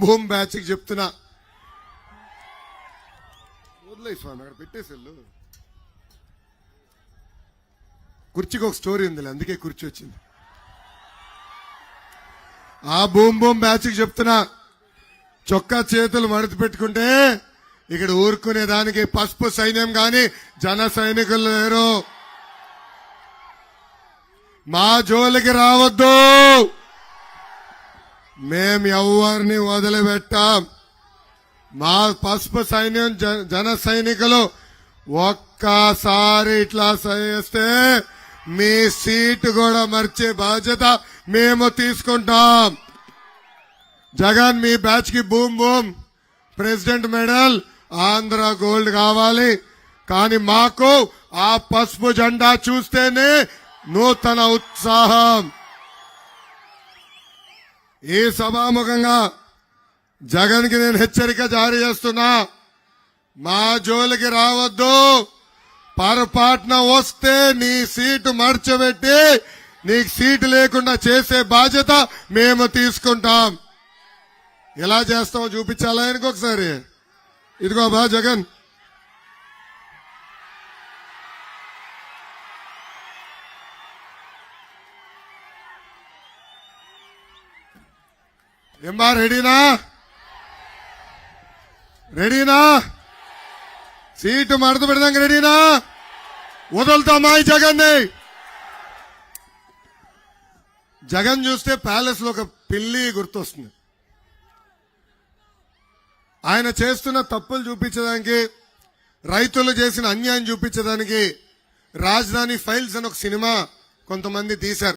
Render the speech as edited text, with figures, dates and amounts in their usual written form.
Boom batch కి చెప్తున్నా, వదిలే స్వామి అక్కడ పెట్టేసెళ్ళు. కుర్చీకి ఒక స్టోరీ ఉంది, అందుకే కుర్చీ వచ్చింది. ఆ భూమ్ బ్యాచ్ కి చెప్తున్నా, చొక్కా చేతులు మడత పెట్టుకుంటే ఇక్కడ ఊరుకునే దానికి పసుపు సైన్యం గాని జన సైనికులు లేరు. మా జోలికి రావద్దు, మేం ఎవరిని వదిలిపెట్టాం. మా పసుపు సైన్యం జన సైనికులు ఒక్కసారి ఇట్లా చేస్తే మీ సీటు కూడా మర్చే బాధ్యత మేము తీసుకుంటాం. జగన్ మీ బ్యాచ్ కి boom president medal Andhra gold కావాలి, కానీ మాకు ఆ పసుపు జెండా చూస్తేనే నూతన ఉత్సాహం. ఈ సభాముఖంగా జగన్ కి నేను హెచ్చరిక జారీ చేస్తున్నా, మా జోలికి రావద్దు. పొరపాటున వస్తే నీ సీటు మర్చబెట్టి నీకు సీటు లేకుండా చేసే బాధ్యత మేము తీసుకుంటాం. ఎలా చేస్తామో చూపించాలా ఇంకొకసారి. ఇదిగో బా జగన్, ఏమ్మా రెడీనా? రెడీనా? సీటు మడత పెడదాం, రెడీనా? వదులుతామా ఈ జగన్ని? జగన్ చూస్తే ప్యాలెస్ లో ఒక పిల్లి గుర్తొస్తుంది. ఆయన చేస్తున్న తప్పులు చూపించడానికి, రైతులు చేసిన అన్యాయం చూపించడానికి రాజధాని ఫైల్స్ అని ఒక సినిమా కొంతమంది తీశారు.